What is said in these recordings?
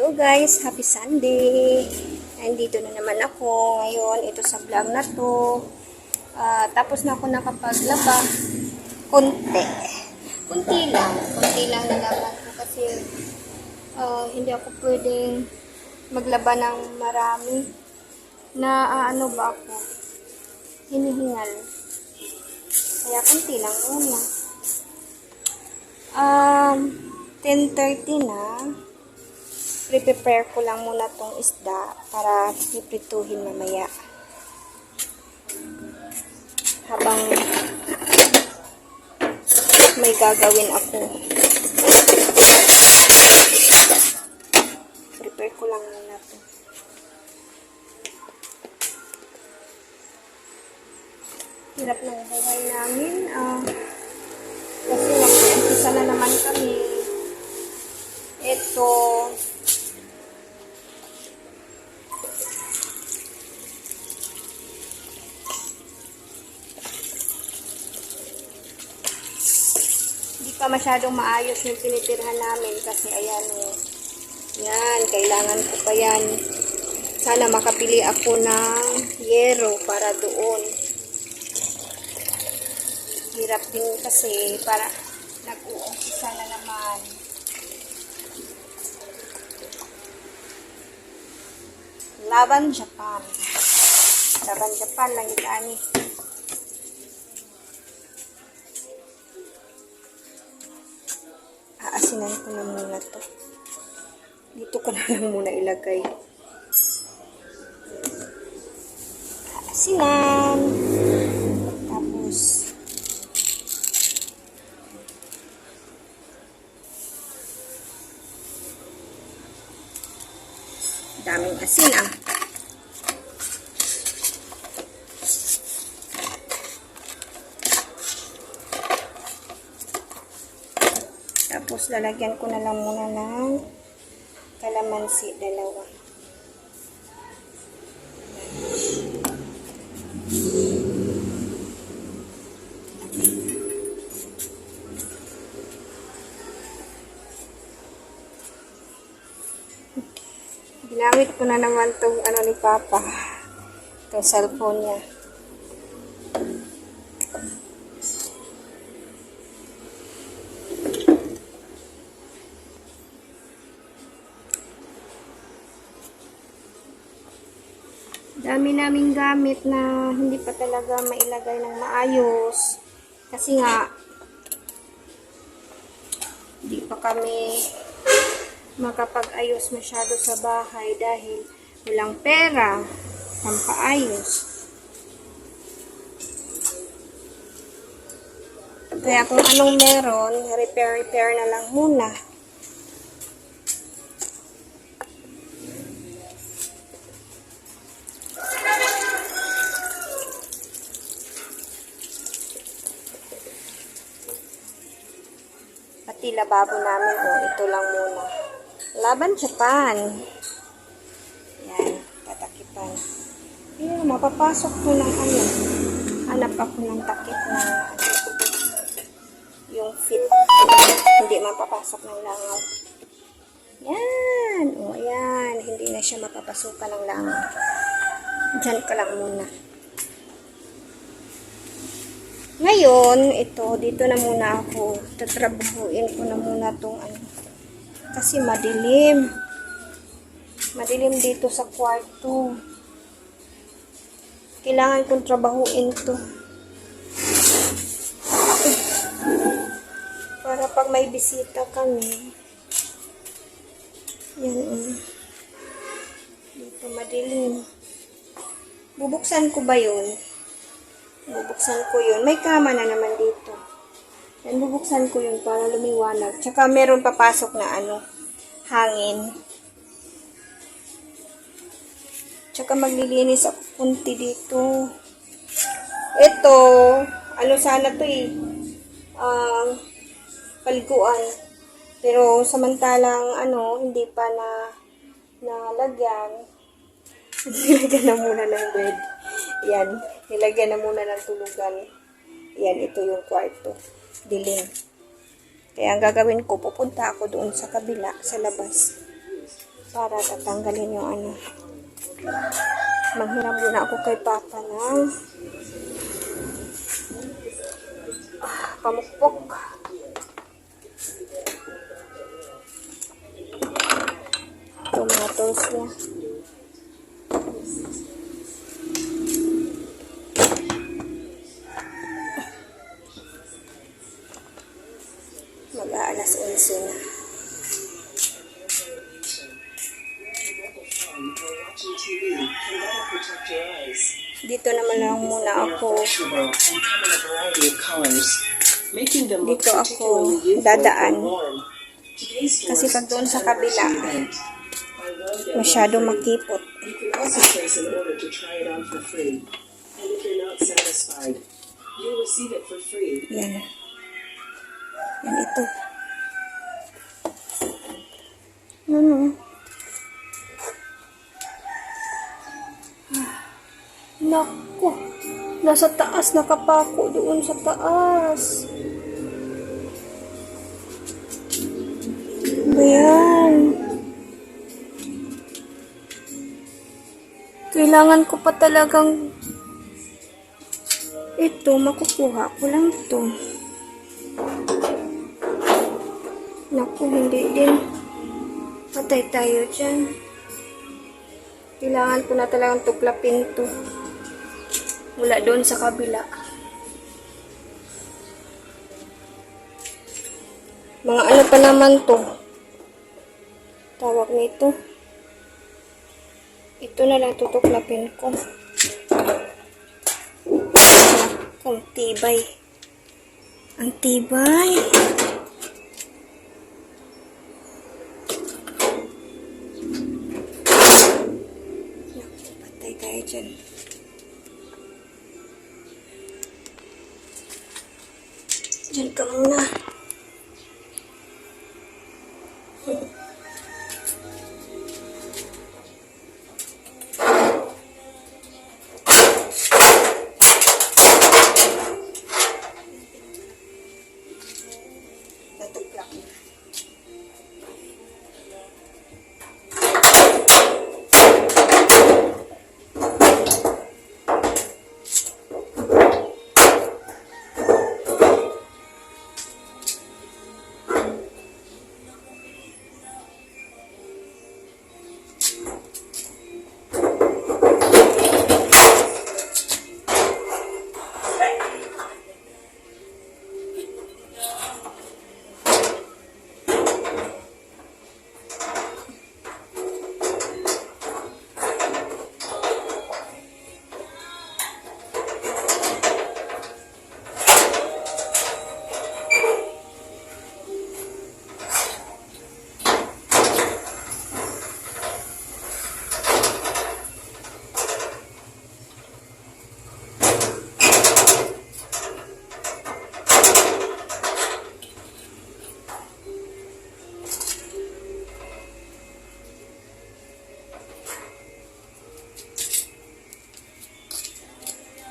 Hello guys, happy Sunday! Nandito na naman ako ngayon, ito sa vlog na to. Tapos na ako nakapaglaba. Kunti lang nalaban ko kasi hindi ako pwedeng maglaba ng marami. Ano ba ako? Hinihingal. Kaya kunti lang muna. 10:30 na. Prepare ko lang muna tong isda para iprituhin mamaya. Habang may gagawin ako. Prepare ko lang muna to. Hirap ng buhay namin. Kasi nag-umpisa na naman kami. Ito. Masyadong maayos yung tinitirhan namin kasi ayan yan, kailangan ko pa yan. Sana makapili ako ng yero para doon. Hirap din kasi para nag-uumpisa na naman. Laban Japan lang ito ani. Aasinan ko na muna to. Dito ko na lang muna ilagay. Aasinan. Tapos daming asin Tapos, lalagyan ko na lang muna ng kalamansi, 2. Ginamit ko na naman itong ni Papa. Itong cellphone niya. Dami naming gamit na hindi pa talaga mailagay ng maayos. Kasi nga, hindi pa kami makapag-ayos masyado sa bahay dahil walang pera pampaayos. Kaya kung anong meron, repair na lang muna. Pati lababo namin, ito lang muna. Laban Japan. Yan, tatakipan. Ayan, mapapasok ko ng Hanap ako ng takip na yung fit. Hindi mapapasok ng langaw. Yan. Ayan. Hindi na siya mapapasukan ng langaw. Diyan ka lang muna. Ngayon, dito na muna ako. Tatrabahuin ko na muna itong kasi madilim. Madilim dito sa kwarto. Kailangan kong trabahuin to. Para pag may bisita kami. Yan. Dito madilim. Bubuksan ko ba yun? Bubuksan ko yun. May kama na naman dito. Yan, bubuksan ko yun para lumiwanag. Tsaka meron papasok na hangin. Tsaka maglilinis ako kunti dito. Ito, sana to paliguan. Pero samantalang hindi pa nalagyan. Nilagyan na muna ng bed. Yan, nilagyan na muna ng tulugan. Yan, ito yung kwarto. Dilim. Kaya ang gagawin ko, pupunta ako doon sa kabila, sa labas. para tatanggalin yung ano. Manghiram muna ako kay Papa ng pamukpok. Tomatoes niya. Mag-aalas 11 na. Dito naman lang muna ako. Dito ako dadaan. Kasi pag doon sa kabila, masyado makipot. Yan. Yan ito. Naku. Nasa taas, nakapako doon sa taas. Ayan. Kailangan ko pa talagang ito, makukuha ko lang ito. Naku, hindi din. Patay tayo dyan. Kailangan ko na talagang tuklapin ito. Mula doon sa kabila. Mga ano pa naman to? Tawag nito. Ito na lang tutuklapin ko. Ang tibay. Ang tibay. Patay tayo dyan. Diyan ka muna. Natuklak na.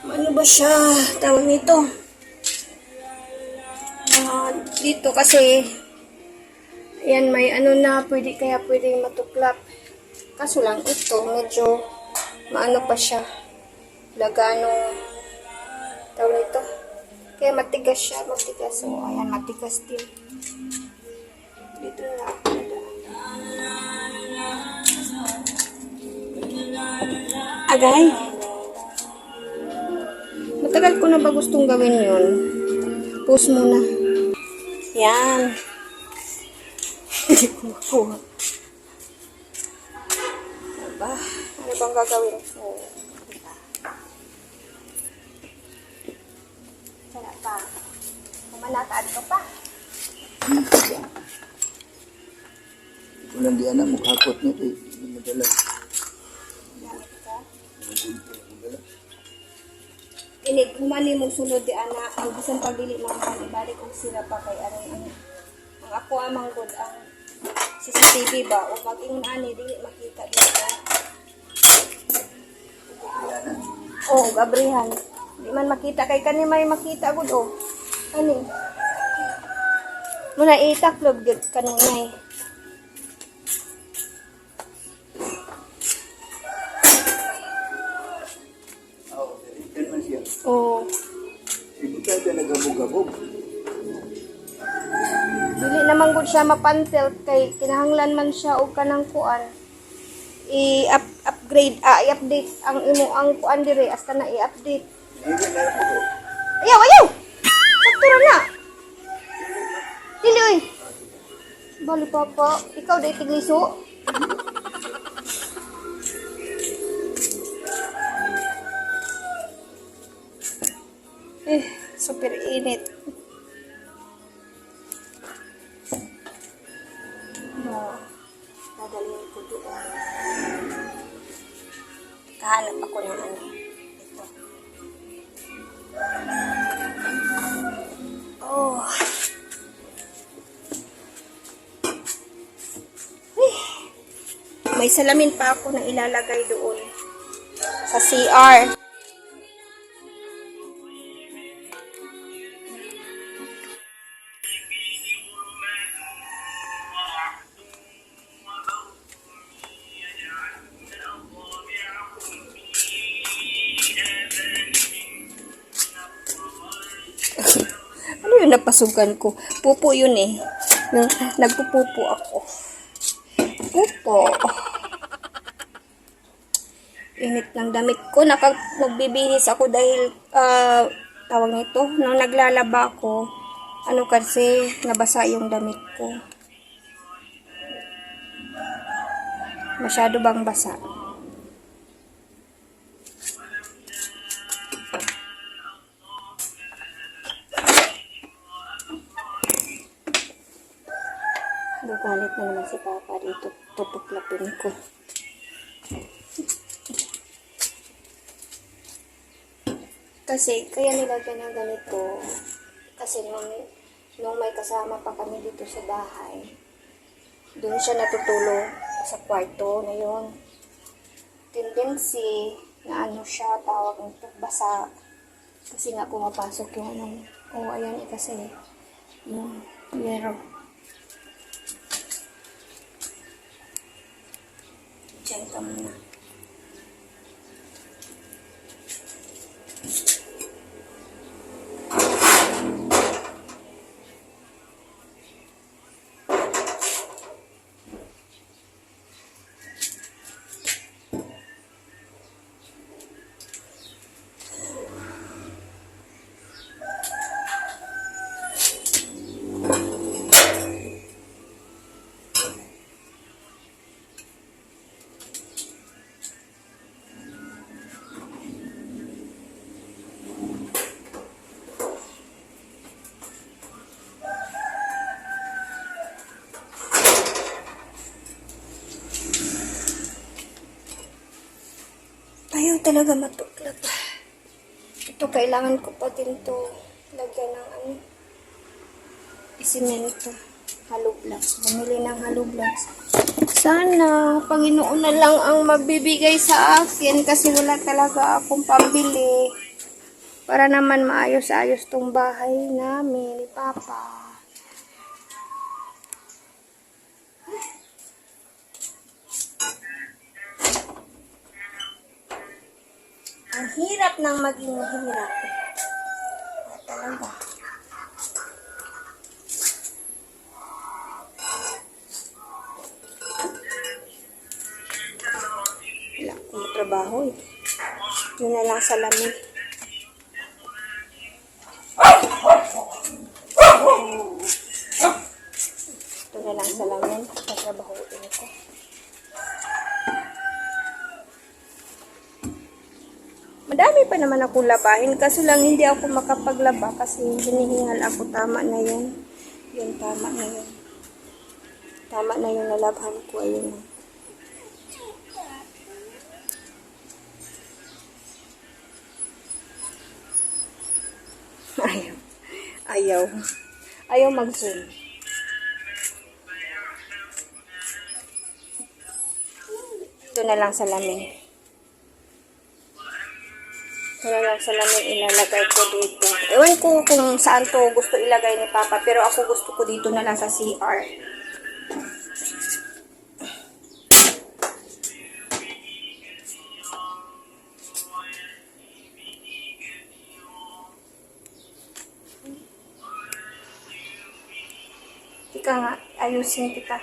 Ano ba siya? Tawag nito. Dito kasi ayan, may ano na kaya pwede matuklap. Kaso lang ito, medyo maano pa siya. Lagano tawag nito. Kaya matigas siya, matigas. So, ayan, matigas din. Dito na ako. Agay. Matagal ko na ba gustong gawin yun? Pause muna. Yan. Hindi ko makuha. Diba? Ano bang gagawin ko? Diba? Sana pa. Kumanataad ka pa. Walang di anak mo kakot niya ito. Hindi madala. Inig, humani mong sulod di ana, ang bisan pagdili ng balik kong sila pa kay aron ang ako amang good ang CCTV ba o mag-ingon ani dili makita dito. Oh, gabrihan. Di man makita kay kani may makita gud oh. Ani? Muna itaklob gud kanunay. kabog. Dili naman gud siya mapantilt kay kinahanglan man siya og kanang kuan. I-upgrade, i-update ang imo ang kuan dire hasta na i-update. Hindi na ako. Ayaw, ayaw! Sakto ra na! Dili, oy! Bali, papa. Ikaw day tigliso. Super init. Dadalhin ko doon. Kahanap ako ng ano. Ito. Oh. May salamin pa ako na ilalagay doon sa CR. Ano yung napasukan ko? Pupo yun eh. Nagpupupo ako. Pupo. Init ng damit ko. Nagbibihis ako dahil, tawag nito, nung naglalaba ko, ano kasi, nabasa yung damit ko. Masyado bang basa? Galit na naman si Papa dito. Tutuklapin ko. Kasi, kaya nilagyan ng ganito. Kasi nung may kasama pa kami dito sa bahay, doon siya natutulog sa kwarto na yun. Tendency na ano siya, tawag nito, basa. Kasi nga pumapasok yung ano. Oh, ayan eh kasi. Yung yero. Diyan ka muna. Ayaw talaga matuklap. Ito, kailangan ko pa din to lagyan ng ano, isimento. Hollow blocks. Bumili ng hollow blocks. Sana, Panginoon na lang ang magbibigay sa akin kasi wala talaga akong pambili. Para naman maayos-ayos tong bahay namin ni Papa. Ang hirap ng maging mahirap. Talaga. Wala akong trabaho eh. Yun na lang salamin. Ito na lang salamin. Tatrabahuin ko. Madami pa naman akong labahin, kaso lang hindi ako makapaglaba kasi hinihingal ako. Tama na yun. Yun, tama na yun. Tama na yung nalabhan ko. Ayun. Ayaw. Ayaw. Ayaw mag-zoom. Ito na lang salamin. Wala lang salamin ilalagay ko dito. Ewan ko kung saan to gusto ilagay ni Papa. Pero ako gusto ko dito na lang sa CR. Ika nga, ayusin kita.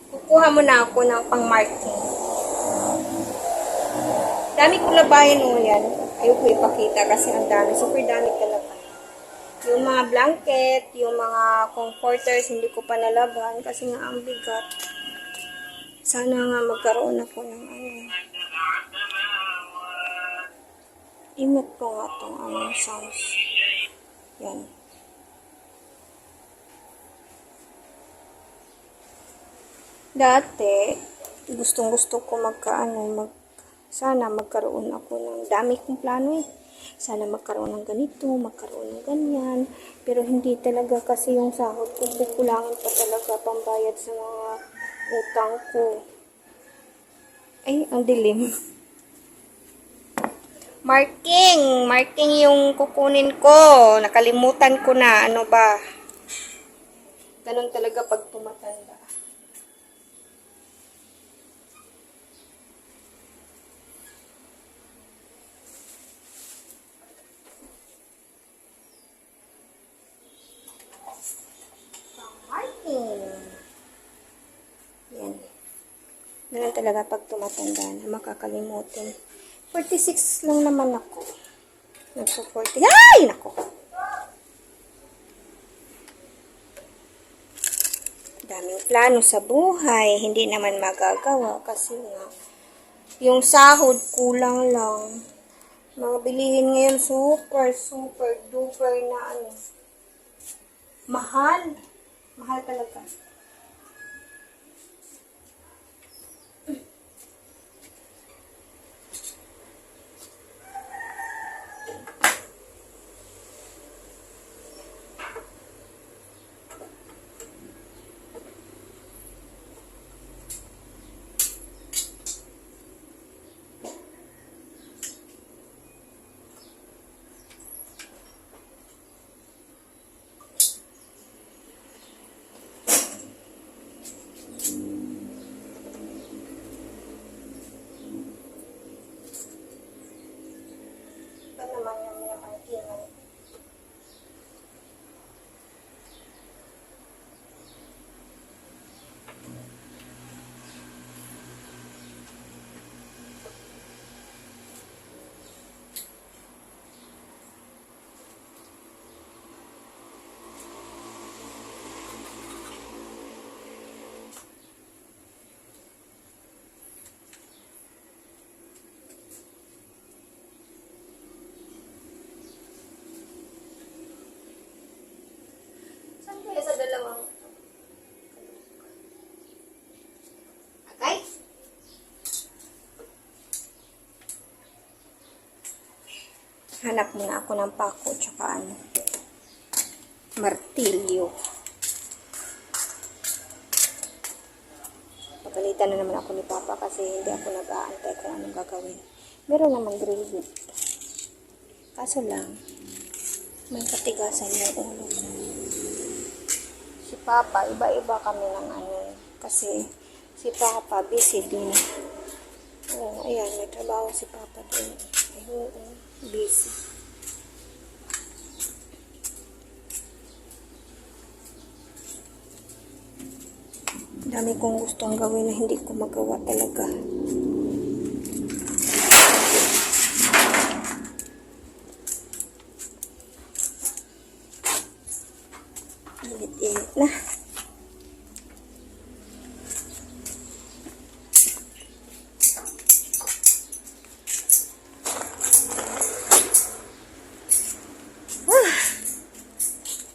Kukuha mo na ako ng pang-marking. Dami ko labahin mo yan. Ayoko ipakita kasi ang dami. Super dami talaga. Yung mga blanket, yung mga comforters, hindi ko pa nalaban kasi nga ang bigat. Sana nga magkaroon ako ng ano. Imit ko nga itong sounds. Yan. Dati, gustong-gusto ko sana magkaroon ako ng dami kong plano eh. Sana magkaroon ng ganito, magkaroon ng ganyan. Pero hindi talaga kasi yung sahod ko, kukulangan pa talaga pambayad sa mga utang ko. Ay, ang dilim. Marking yung kukunin ko. Nakalimutan ko na, ano ba. Ganun talaga pag tumatanda. Yan. Ganun talaga pag tumatanda na makakalimutin. 46 lang naman ako. Nagpo-40. Ay! Nako! Daming plano sa buhay. Hindi naman magagawa kasi nga yung sahod kulang lang. Mga bilihin ngayon super duper na ano. Mahal. Mahal talaga. Ito naman yung minamarkingan. Saan kaya sa dalawang? Okay? Hanap muna ako ng pako tsaka ano. Martilyo. Pagalitan na naman ako ni Papa kasi hindi ako nag-aantay kung anong gagawin. Meron naman drill bit. Kaso lang, may katigasan yung ulo ko. Si Papa, iba-iba kami ng ano. Kasi si Papa, busy din. Oh, ayan, may trabaho si Papa din. Ayun, busy. Dami kong gustong gawin na hindi ko magawa talaga. Init-init na.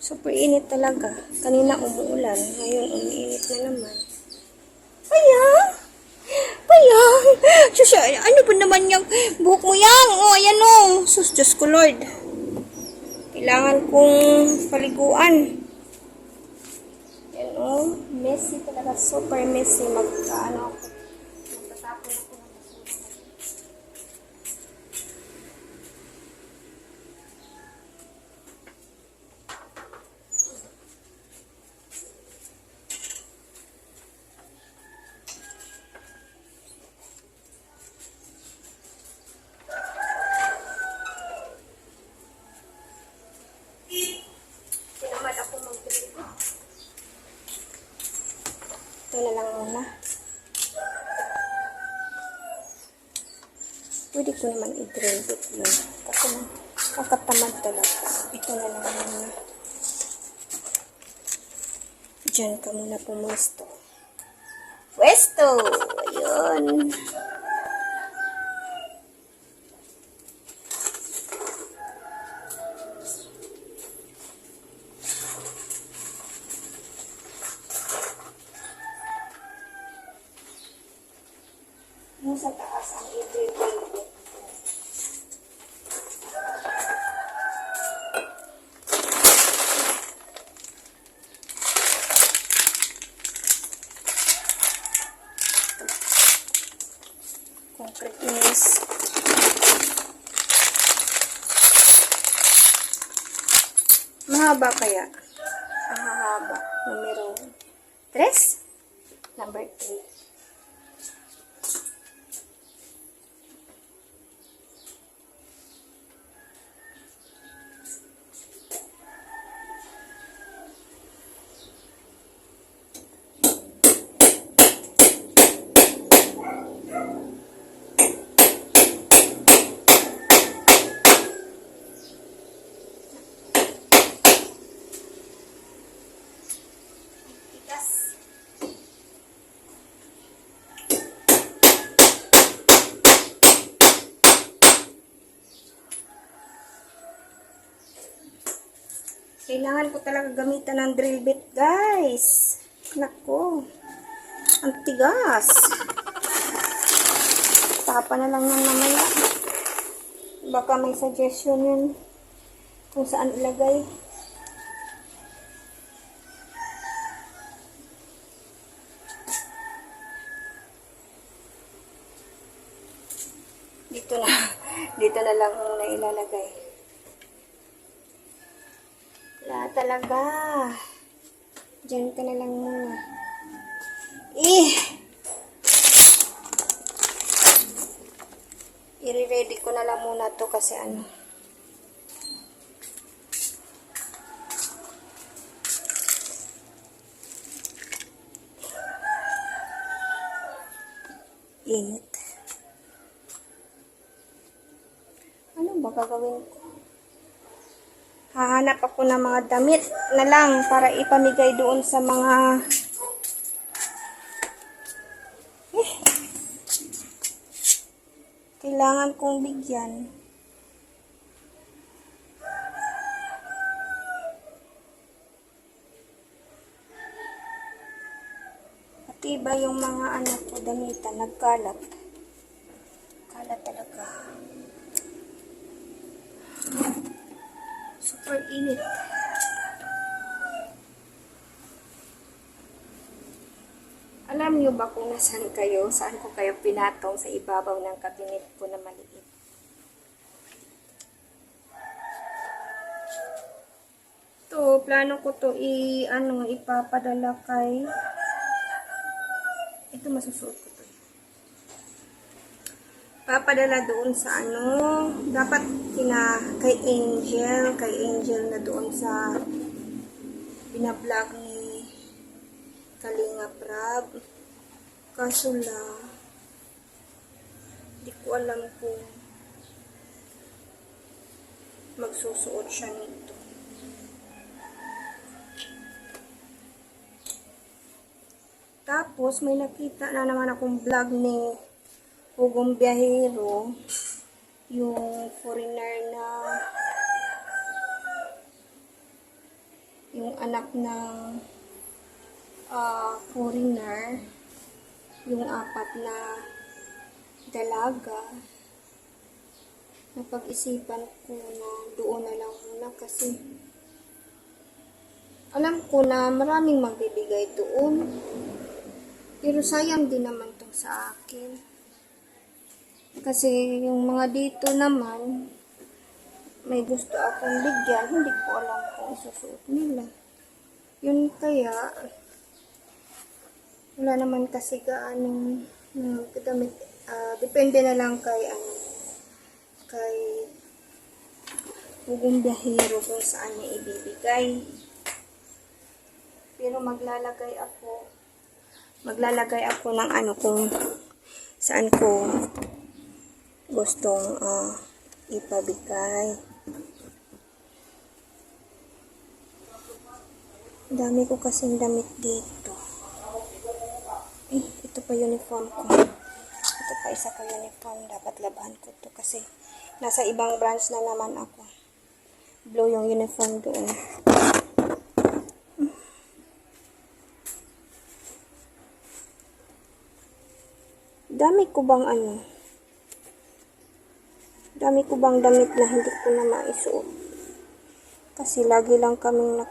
Super init talaga. Kanina umuulan. Ngayon umiinit na naman. Ayan! Ayan! Sus, ano ba naman yung buhok mo yan? O, ayan o. Sus, Diyos ko Lord. Kailangan kong paliguan. Yan o. Messy talaga. Super messy. Magkaano ako. Magtatapon ako ng basura. Tinamad ako mag-drill. Ito na lang muna. Pwede ko naman i-drill bit yun. Kasi nakatamad talaga. Ito na lang muna. Diyan ka muna pumuesto. Pwesto! Ayun. Yung sa taas ang i-drill bit. Concrete is mahaba kaya? Ang hahaba. Numero 3? Number 3. Kailangan ko talaga gamitan ng drill bit, guys. Nako. Ang tigas. Tapa na lang yan mamaya. Baka may suggestion yun kung saan ilagay. Dito na lang muna ilalagay. Wala talaga. Diyan ka na lang muna. I-ready ko na lang muna to kasi ano. Init. Ano ba gagawin ko? Hahanap ako ng mga damit na lang para ipamigay doon sa mga kailangan kong bigyan. Pati ba yung mga anak ko damitan nagkalat. Kalat talaga. Super init. Alam niyo ba kung nasaan kayo? Saan ko kayo pinatong sa ibabaw ng kabinet ko na maliit? To, plano ko to ipapadala kay ito masusuot ko to. Papadala doon sa dapat kay Angel na doon sa binablog ni Kalinga Prab. Kaso lang, di ko alam kung magsusuot siya nito. Tapos, may nakita na naman akong vlog ni Hugong Biyahero, yung foreigner na, yung anak ng foreigner, yung 4 na dalaga, napag-isipan ko na doon na lang muna kasi alam ko na maraming magbibigay doon. Pero sayang din naman tong sa akin. Kasi yung mga dito naman, may gusto akong bigyan, hindi ko alam kung isusuot nila. Yun kaya, wala naman kasi gaanong damit. Depende na lang kay Pugong Biyahero kung saan niya ibibigay. Pero maglalagay ako ng kung saan ko gustong ipabigay. Dami ko kasing damit dito. Ito pa uniform ko. Ito pa isa ko uniform. Dapat labahan ko to kasi nasa ibang branch na naman ako. Blue yung uniform doon. Dami ko bang damit na hindi ko na maisuot. Kasi lagi lang kaming na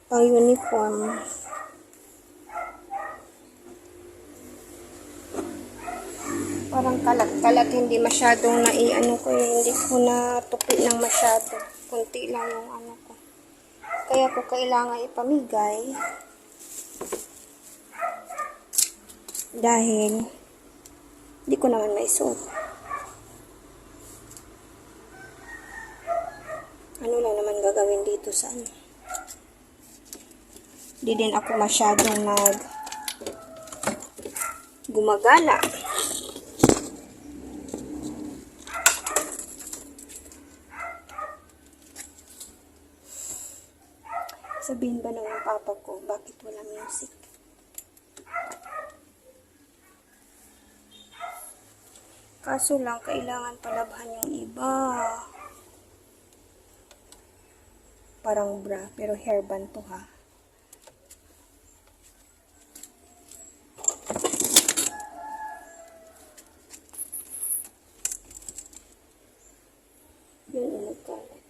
pang uniform. Parang kalat-kalat, hindi masyadong ko, hindi ko na tupi ng masyado. Kunti lang yung ko. Kaya ko kailangan ipamigay. Dahil hindi ko naman maisuot. Ano lang naman gagawin dito sa Hindi din ako masyadong gumagala. Sabihin ba ng papa ko, bakit wala music? Kaso lang, kailangan palabhan yung iba. Parang bra, pero hairband to ha. Yun ang nagkalat.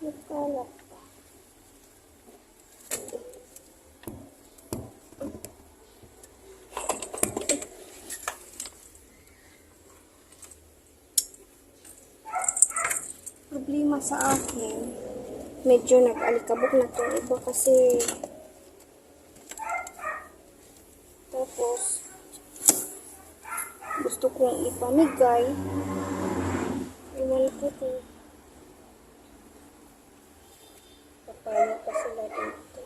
Nagkalat pa. Problema sa akin, medyo nag-alikabok na itong iba kasi tapos gusto kong ipamigay. Iwan ko kung papaya pa sila dito.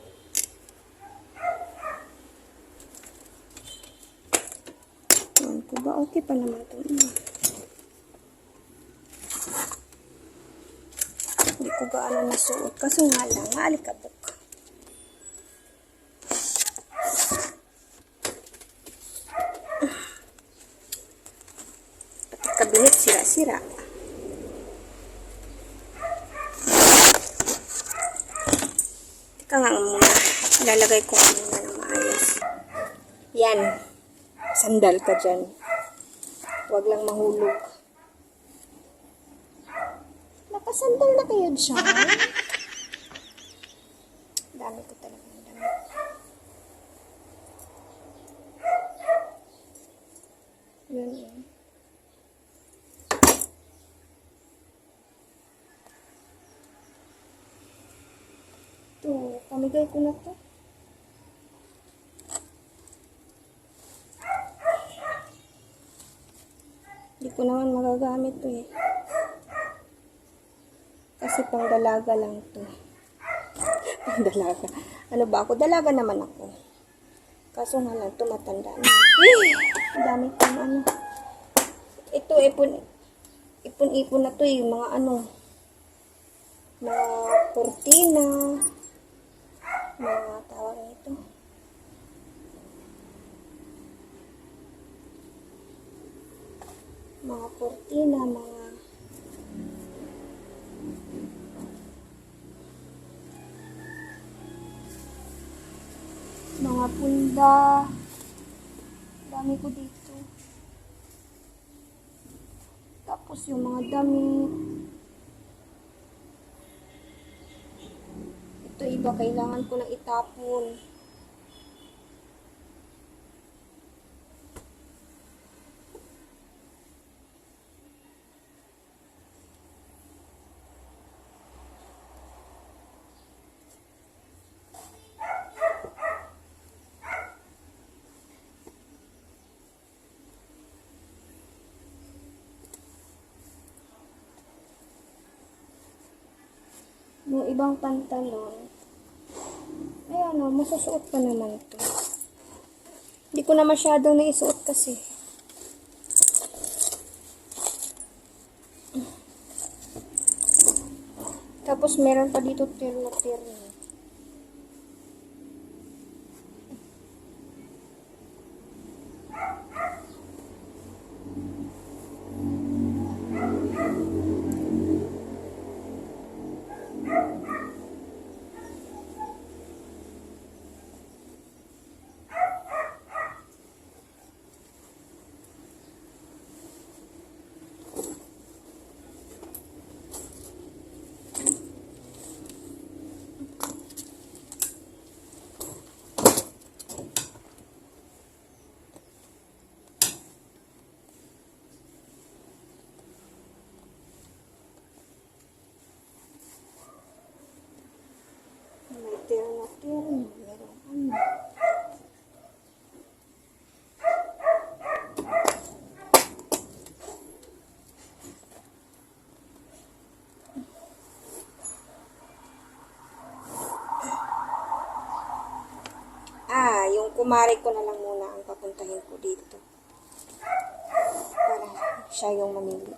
Iwan ko ba? Okay pa naman itong iba. Hindi ko gaano nasuot. Kaso nga lang, naalikabok. Pati kabinet, sira-sira. Teka nga muna. Ilalagay ko muna ng maayos. Yan. Sandal ka dyan. Huwag lang mahulog. Nakasandal na kayo dyan. Dami ko talaga ng damit. Yun yun. Ito, pamigay ko na to. Hindi ko naman magagamit to eh. Kasi pang dalaga lang to. Pang dalaga. Ano ba ako? Dalaga naman ako. Kaso nga lang, tumatanda na. Ang dami kong Ito, ipon-ipon na to eh. Mga mga kurtina. Mga tawag nito. Mga kurtina, mga Mga punda. Dami ko dito. Tapos yung mga damit. Ito iba, kailangan ko nang itapon. Yung ibang pantalon, ay ano, masusuot pa naman to. Hindi ko na masyadong naisuot kasi. Tapos meron pa dito terno-terno. May terno-terno. Meron ano. Yung kumare ko na lang muna ang papuntahin ko dito. Para siya yung mamili.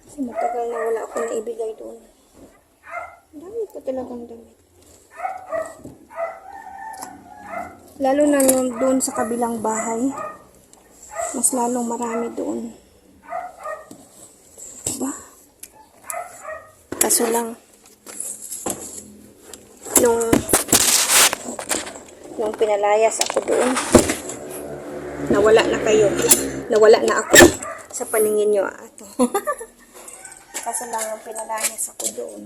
Kasi matagal na wala akong naibigay doon. Dami ko talagang damit. Lalo na yung doon sa kabilang bahay. Mas lalong marami doon. Diba? Kaso lang, nung pinalayas ako doon, nawala na kayo. Nawala na ako sa paningin nyo. Kaso lang, nung pinalayas ako doon,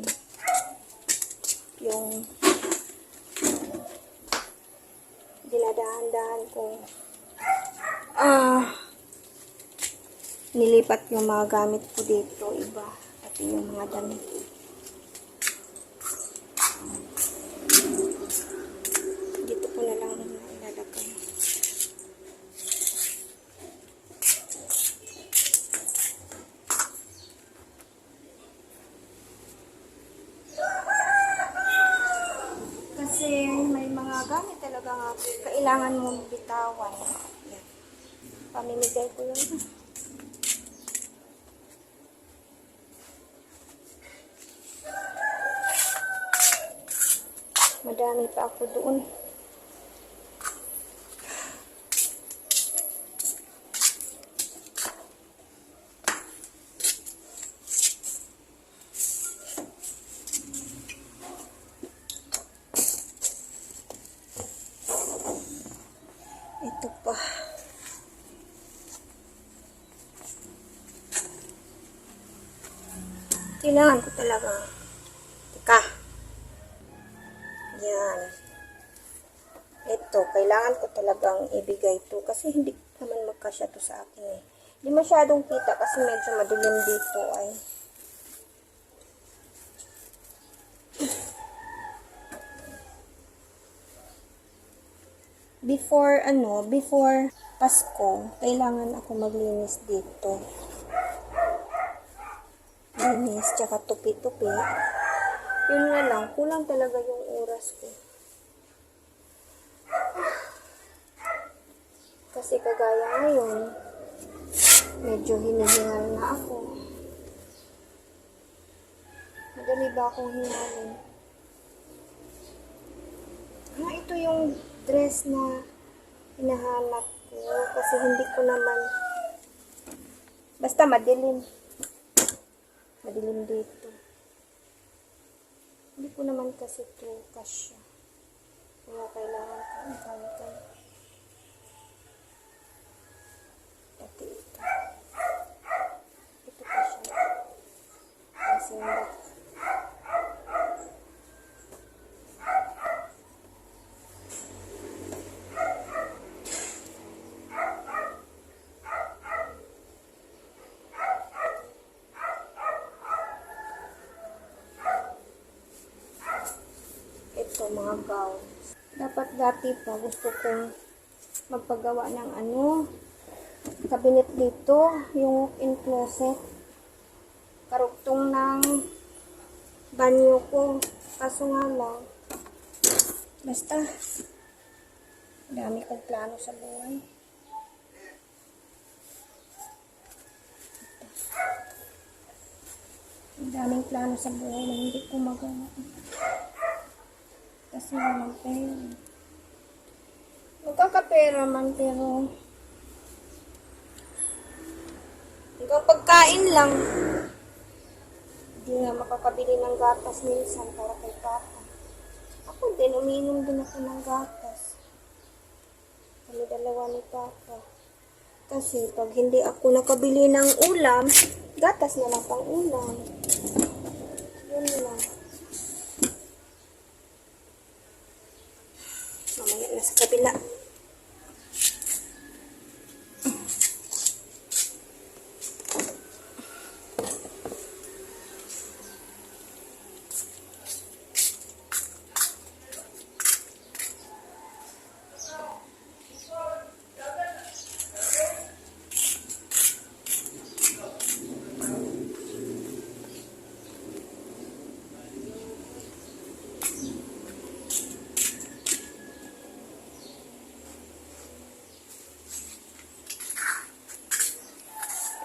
yung dinadahan-dahan kong nilipat yung mga gamit ko dito, iba, pati yung mga damit. Dito ko na lang ilalagay. Kasi may mga gamit talaga nga kailangan mong bitawan. Yan. Pamimigay ko yun. Madami pa ako doon. Ito pa. Kailangan ko talaga. Teka. Yan. Ito, kailangan ko talagang ibigay ito kasi hindi naman magkasya to sa akin eh. Hindi masyadong kita kasi medyo madilim dito ay. Before Pasko, kailangan ako maglinis dito. Linis, tsaka tupi-tupi. Yun nga lang, kulang talaga yung oras ko. Kasi kagaya ngayon, medyo hinihingal na ako. Madali ba akong hingalin? yung dress na hinahanap ko. Kasi hindi ko naman, basta madilim. Madilim dito. Hindi ko naman kasi ito kasya. Kaya kailangan ko ang pantay. Pati ito. Ito kasya. Kasi hindi. Ito, mga gowns. Dapat dati pa gusto kong magpagawa ng cabinet dito, yung walk-in closet. Karugtong ng banyo ko. Kaso nga lang, basta, dami kong plano sa buhay. Daming plano sa buhay na hindi ko magawa. Kasi walang pera. Magkakapera man, pero hanggang pagkain lang. Hindi nga makakabili ng gatas minsan para kay Papa. Ako din, umiinom din ako ng gatas. Kami dalawa ni Papa. Kasi pag hindi ako nakabili ng ulam, gatas na lang pang ulam. Yun lang. Mamaya na sa kabila.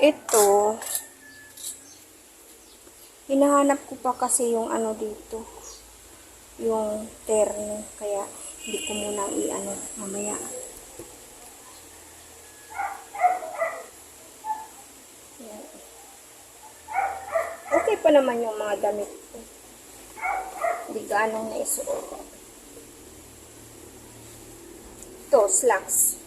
Ito, hinahanap ko pa kasi yung dito, yung terno, kaya hindi ko muna mamaya. Yan. Okay pa naman yung mga damit ko. Hindi ganong naisuot. Ito, slacks.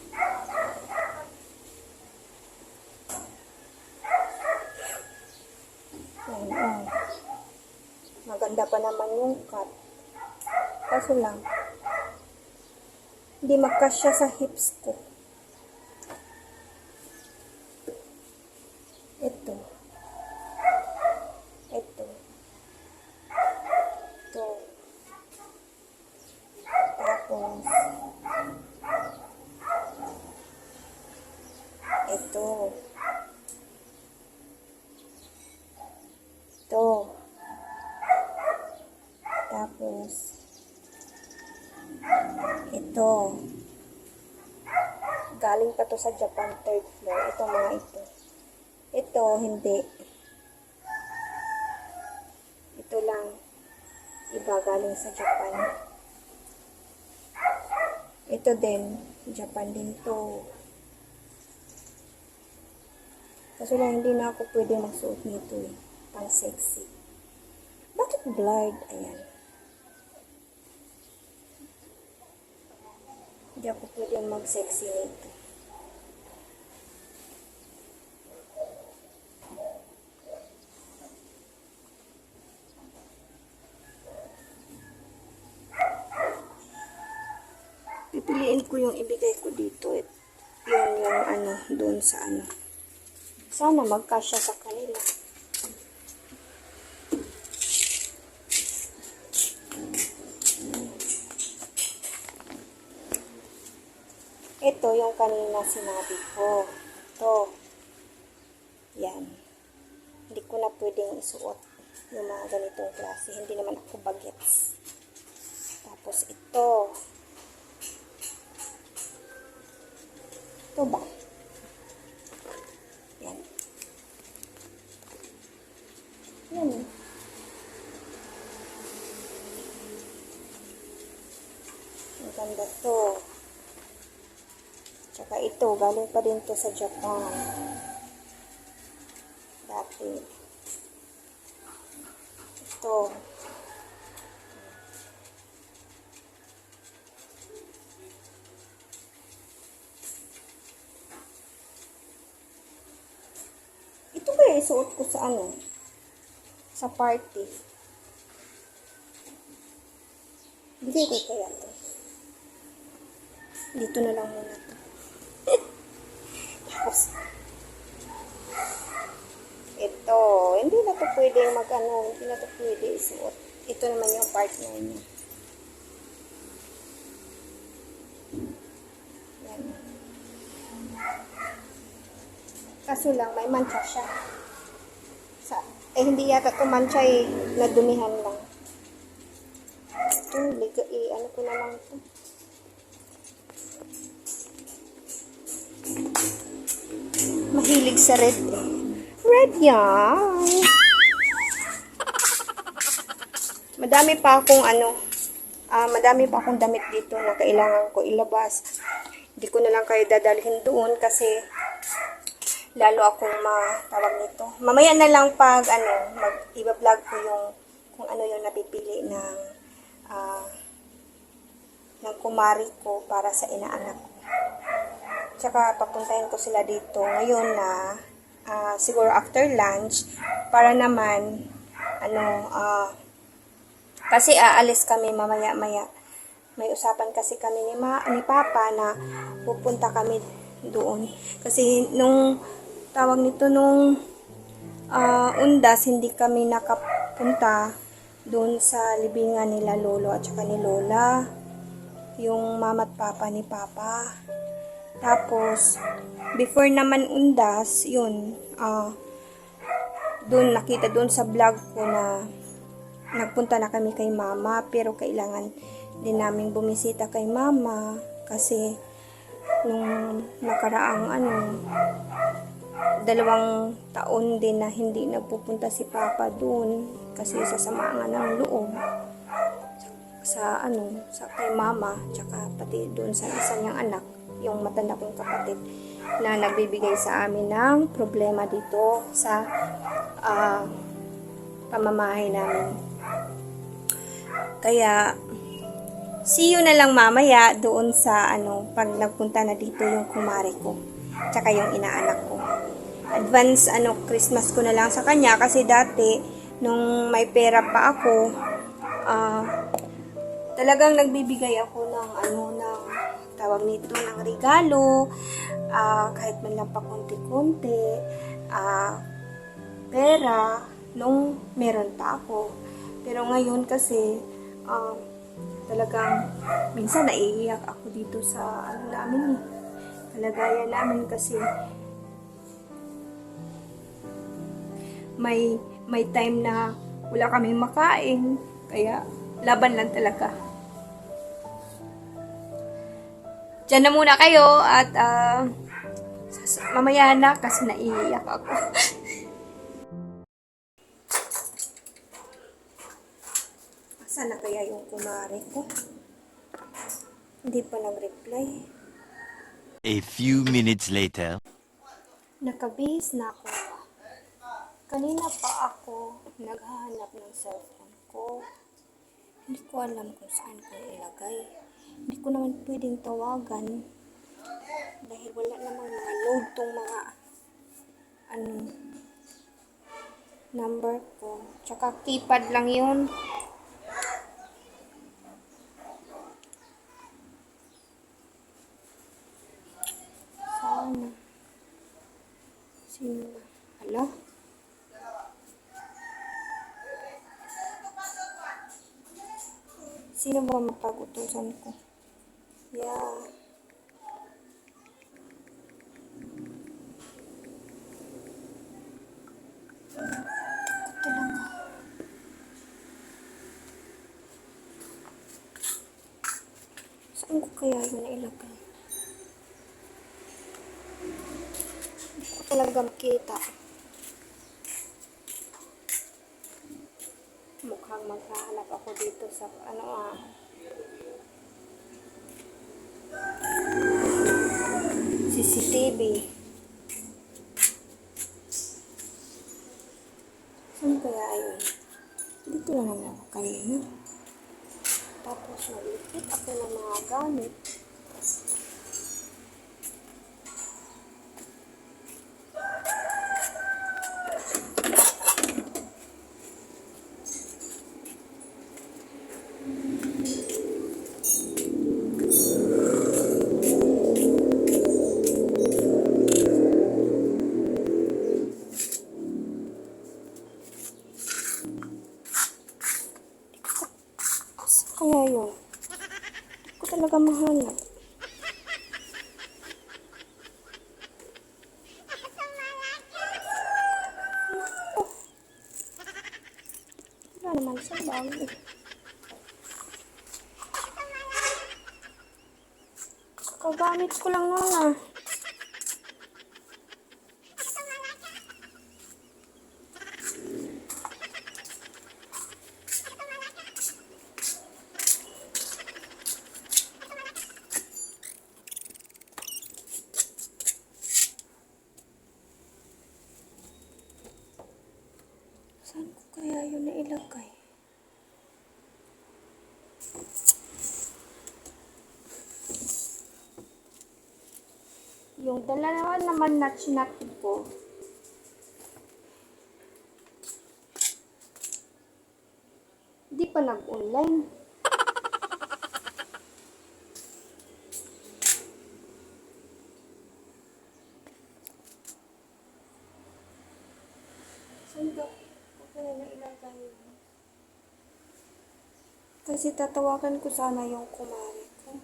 Maganda pa naman yung cut. Kaso lang, hindi magkasya sa hips ko. Ito. Ito. Ito. Tapos, ito. Ito. Tapos, ito. Galing pa to sa Japan, 3rd floor. Ito mga ito. Ito, hindi. Ito lang. Iba galing sa Japan. Ito din. Japan din to. Kaso lang, hindi na ako pwede magsuot nito eh. Pang sexy. Bakit blurred? Ayan. Hindi ako pwede mag-sexy nito. Pipiliin ko yung ibigay ko dito. Yung doon sa Sana magkasya sa kanila. Ito yung kanina sinabi ko. Ito. Yan. Hindi ko na pwedeng isuot yung mga ganitong klase. Hindi naman ako bagets. Tapos ito. Ito ba? Yan. Yan. Ganda to. Tsaka ito, galing pa din to sa Japan. Dati. Ito. Ito ba yung isuot ko sa ano? Sa party. Hindi ko kaya to. Dito na lang muna to. Tapos, ito. Hindi na to pwede mag-ano. Hindi na to pwede isuot. Ito naman yung partner niya. Yan. Kaso lang, may mancha siya. Hindi yata ito mancha eh. Nadumihan lang. Ito, ano ko na lang ito. Mahilig sa red eh. Red yan. Madami pa akong madami pa akong damit dito na kailangan ko ilabas. Hindi ko na lang kayo dadalhin doon kasi lalo akong matawag nito. Mamaya na lang pag mag-i-vlog ko yung kung ano yung napipili ng kumari ko para sa inaanak ko. Tsaka papuntahin ko sila dito ngayon na siguro after lunch para naman kasi aalis kami mamaya-maya. May usapan kasi kami ni Papa na pupunta kami doon. Kasi nung tawag nito nung undas, hindi kami nakapunta doon sa libingan nila Lolo at saka ni Lola. Yung mama at papa ni Papa. Tapos, before naman undas, yun, doon nakita doon sa vlog ko na nagpunta na kami kay Mama, pero kailangan din naming bumisita kay Mama kasi nung nakaraang 2 taon din na hindi nagpupunta si Papa doon kasi sasama nga ng loob sa kay Mama, tsaka pati doon sa isa niyang anak, yung matanda kong kapatid na nagbibigay sa amin ng problema dito sa pamamahay namin. Kaya see you na lang mamaya doon sa pag nagpunta na dito yung kumare ko tsaka yung inaanak ko. Advance Christmas ko na lang sa kanya kasi dati nung may pera pa ako talagang nagbibigay ako ng tawag nito ng regalo, kahit man lang pa konti-konti, pera nung meron pa ako. Pero ngayon kasi talagang minsan naiiyak ako dito sa namin, kalagayan namin kasi may time na wala kaming makain, kaya laban lang talaga. Diyan na muna kayo at mamaya na kasi naiiyak ako. Saan na kaya yung kumare ko? Hindi pa nag-reply. A few minutes later. Nakabihis na ako. Kanina pa ako naghahanap ng cellphone ko. Hindi ko alam kung saan ko ilagay. Hindi ko naman pwedeng tawagan dahil wala namang mga load tong mga number ko. Tsaka keypad lang yun. Sana. Sino ba? Hala? Sino ba mapag-utusan ko? Yeah. Talaga. Saan ko kaya yun nailagay? Hindi ko talaga makita. Mukhang maghahanap ako dito sa gabi. Saan kaya yun? Dito na lang ako kanina. Tapos naglikit ako ng mga gamit. Kaya yun. Hindi ko talaga mahanap. Oh. Wala naman sa bag eh. Kagamit ko lang noon ah. Saan ko kaya yun nailagay? Yung dalawa naman na chinatid ko. Di pa nag-online. Saan ko kaya nailagay yun? Kasi tatawagan ko sana yung kumari ko.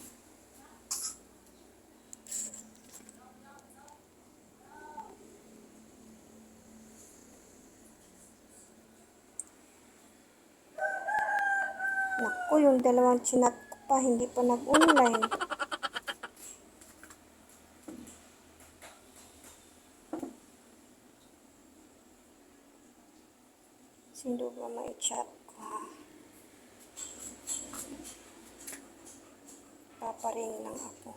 Naku, yung dalawang chinat ko pa, hindi pa nag-online. Sino ba mai-chat ko ha? Paparing lang ako.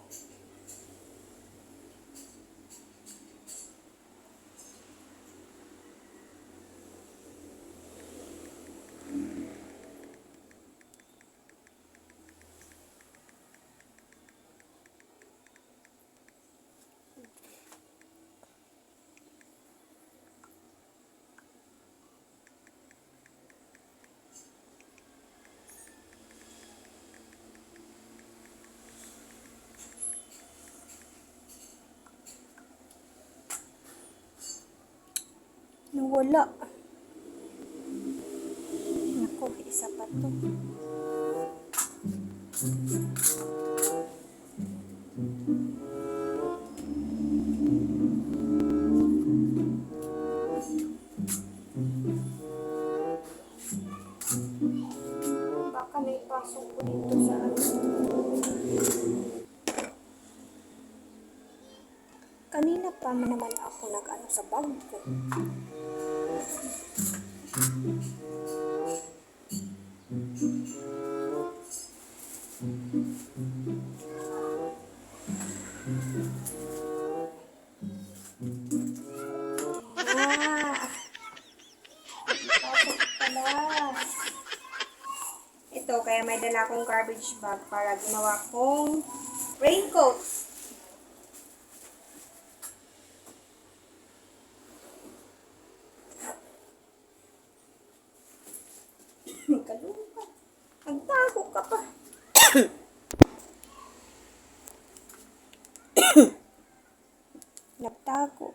Nawala. Naku, isa pa to. Baka naipasok ko dito sa ano. Kanina pa naman ako nag-ano sa bag ko. Pasok pala. Ito, kaya may dala akong garbage bag para ginawa kong raincoat. Kaluka. Nagtago ka pa. Nagtago.